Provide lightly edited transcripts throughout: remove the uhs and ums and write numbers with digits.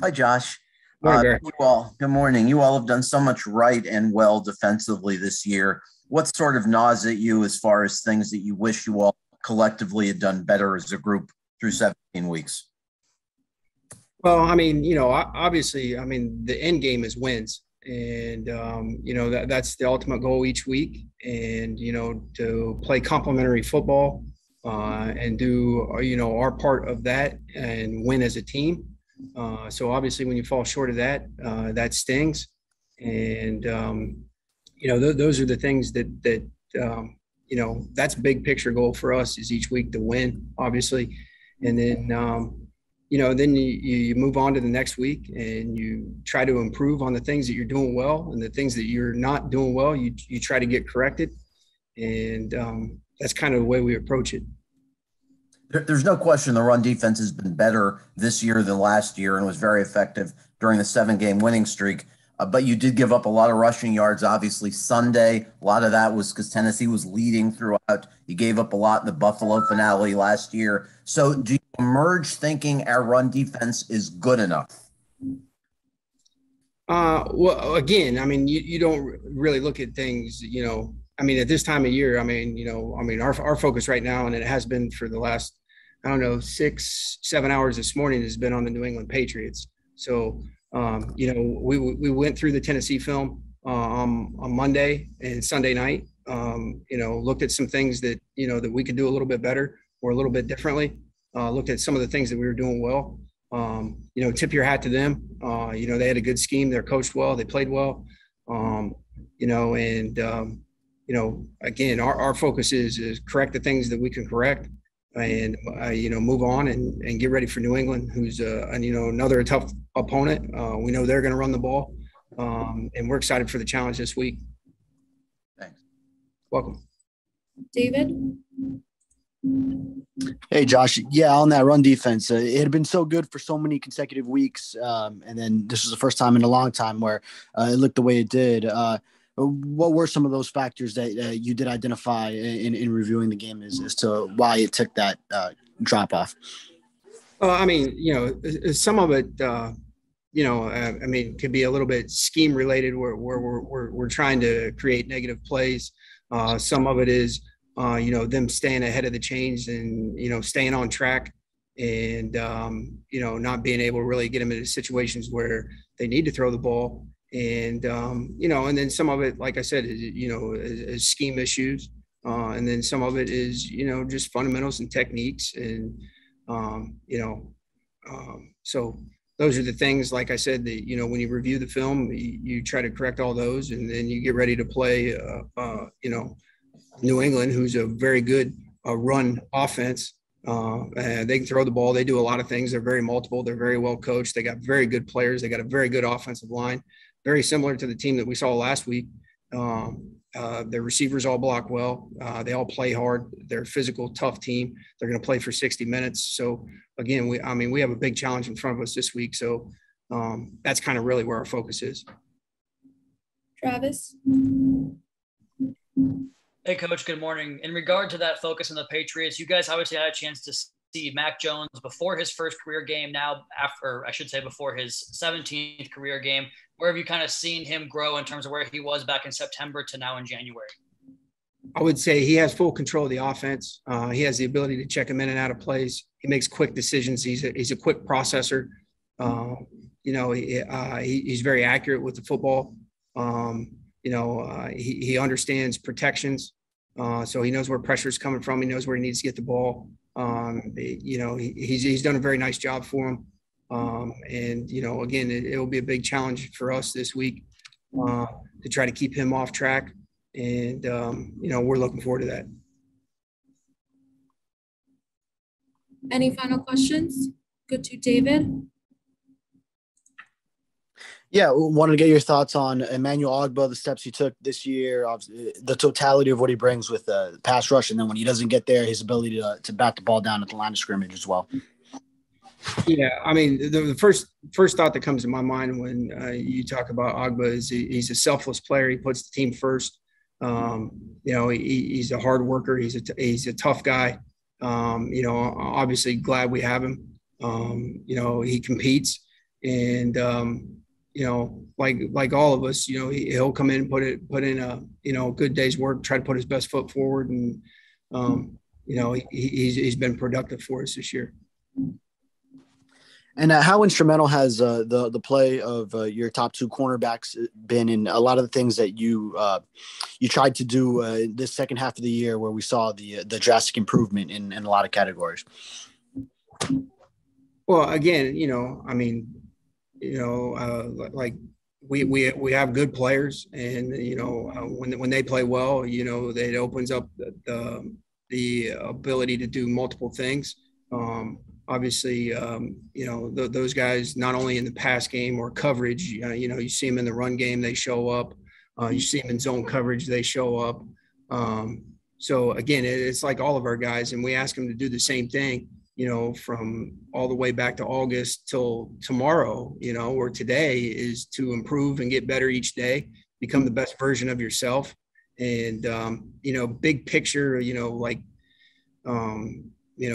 Hi, Josh. Morning, Bear. Good morning. You all have done so much right and well defensively this year. What sort of gnaws at you as far as things that you wish you all collectively had done better as a group through 17 weeks? Well, I mean, obviously, I mean, the end game is wins, and that's the ultimate goal each week. And to play complementary football and do our part of that and win as a team. So obviously, when you fall short of that, that stings. And those are the things that that's big picture goal for us is each week to win, obviously, and then. Then you move on to the next week and you try to improve on the things that you're doing well, and the things that you're not doing well, you try to get corrected. And that's kind of the way we approach it. There's no question the run defense has been better this year than last year and was very effective during the 7 game winning streak. But you did give up a lot of rushing yards, obviously, Sunday. A lot of that was because Tennessee was leading throughout. You gave up a lot in the Buffalo finale last year. So do you emerge thinking our run defense is good enough? Well, again, I mean, you don't really look at things, I mean, at this time of year, our focus right now, and it has been for the last, I don't know, 6, 7 hours this morning, has been on the New England Patriots. So, we went through the Tennessee film on Monday and Sunday night. Looked at some things that we could do a little bit better or a little bit differently. Looked at some of the things that we were doing well. Tip your hat to them. They had a good scheme. They're coached well. They played well. Again, our focus is correct the things that we can correct, and move on and get ready for New England, who's another tough opponent. We know they're going to run the ball, and we're excited for the challenge this week. Thanks. Welcome, David. Hey, Josh. Yeah, on that run defense, it had been so good for so many consecutive weeks, and then this was the first time in a long time where it looked the way it did. What were some of those factors that you did identify in reviewing the game as to why it took that drop off? I mean, some of it, could be a little bit scheme related where we're trying to create negative plays. Some of it is, them staying ahead of the chains and, staying on track and, not being able to really get them into situations where they need to throw the ball. And, and then some of it, like I said, is scheme issues. And then some of it is, just fundamentals and techniques. And, so those are the things, like I said, that, when you review the film, you try to correct all those, and then you get ready to play, New England, who's a very good run offense. They can throw the ball. They do a lot of things. They're very multiple. They're very well coached. They got very good players. They got a very good offensive line, very similar to the team that we saw last week. Their receivers all block well. They all play hard. They're a physical, tough team. They're going to play for 60 minutes. So again, we have a big challenge in front of us this week. So that's kind of really where our focus is. Travis. Hey, Coach, good morning. In regard to that focus on the Patriots, you guys obviously had a chance to see Mac Jones before his first career game, now after, I should say, before his 17th career game. Where have you kind of seen him grow in terms of where he was back in September to now in January? I would say he has full control of the offense. He has the ability to check him in and out of plays. He makes quick decisions. He's a quick processor. He's very accurate with the football. He understands protections. So he knows where pressure is coming from. He knows where he needs to get the ball. He's done a very nice job for him. Again, it will be a big challenge for us this week to try to keep him off track. And, we're looking forward to that. Any final questions? Good to David. Yeah, wanted to get your thoughts on Emmanuel Ogbah, the steps he took this year, the totality of what he brings with the pass rush, and then when he doesn't get there, his ability to bat the ball down at the line of scrimmage as well. Yeah, I mean, the first thought that comes to my mind when you talk about Ogbah is he's a selfless player. He puts the team first. He's a hard worker. He's a tough guy. Obviously glad we have him. He competes. And, like all of us, he'll come in and put in a good day's work, try to put his best foot forward. And, he's been productive for us this year. And how instrumental has the play of your top two cornerbacks been in a lot of the things that you tried to do this second half of the year, where we saw the drastic improvement in a lot of categories? Well, again, like we have good players, and when they play well, it opens up the ability to do multiple things. Obviously, those guys, not only in the pass game or coverage, you see them in the run game, they show up. You see them in zone coverage, they show up. So again, it's like all of our guys, and we ask them to do the same thing, from all the way back to August till tomorrow, or today, is to improve and get better each day, become the best version of yourself. And, big picture,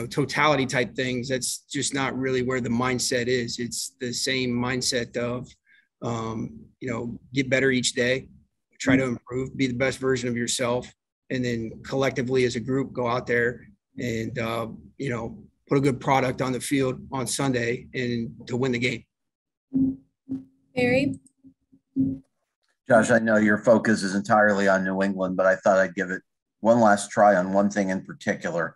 totality type things, that's just not really where the mindset is. It's the same mindset of, get better each day, try to improve, be the best version of yourself. And then collectively as a group, go out there and, put a good product on the field on Sunday and to win the game. Barry? Josh, I know your focus is entirely on New England, but I thought I'd give it one last try on one thing in particular.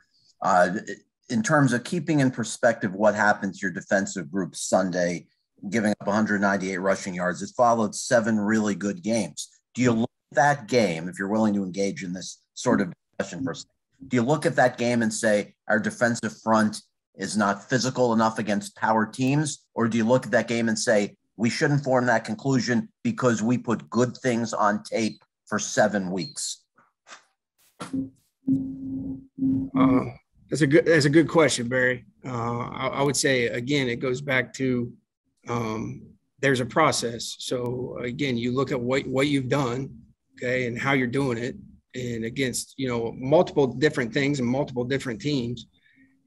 In terms of keeping in perspective what happened to your defensive group Sunday, giving up 198 rushing yards, it followed 7 really good games. Do you look at that game, if you're willing to engage in this sort of discussion for a second, do you look at that game and say our defensive front is not physical enough against power teams? Or do you look at that game and say we shouldn't form that conclusion because we put good things on tape for 7 weeks? That's a good question, Barry. I would say, again, it goes back to there's a process. So again, you look at what you've done, okay, and how you're doing it, and against multiple different things and multiple different teams,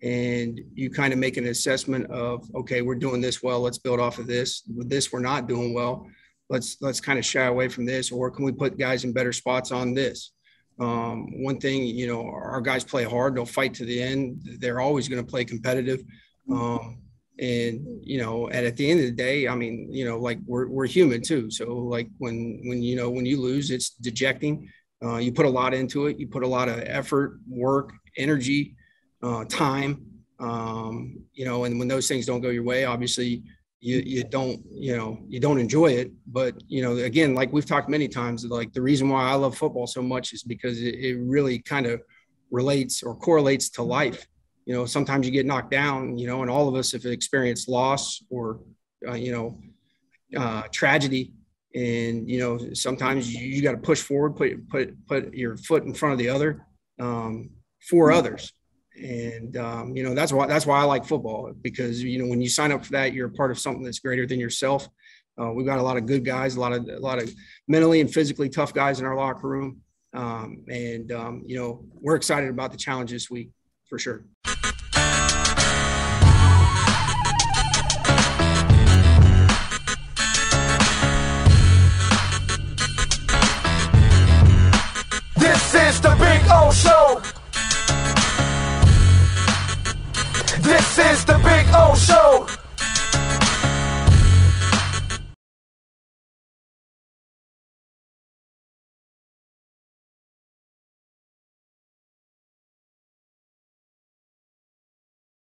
and you kind of make an assessment of, okay, we're doing this well, let's build off of this. With this, we're not doing well, let's kind of shy away from this, or can we put guys in better spots on this? One thing, our guys play hard, they'll fight to the end, they're always going to play competitive. And at the end of the day, like we're human too. So like when you lose, it's dejecting. You put a lot into it. You put a lot of effort, work, energy, time, and when those things don't go your way, obviously you don't enjoy it. But, again, like we've talked many times, like the reason why I love football so much is because it really kind of relates or correlates to life. Sometimes you get knocked down, and all of us have experienced loss or, tragedy. And, sometimes you got to push forward, put your foot in front of the other, for others. And, that's why I like football, because, when you sign up for that, you're a part of something that's greater than yourself. We've got a lot of good guys, a lot of mentally and physically tough guys in our locker room. We're excited about the challenge this week for sure. This is the Big O Show. This is the Big O Show.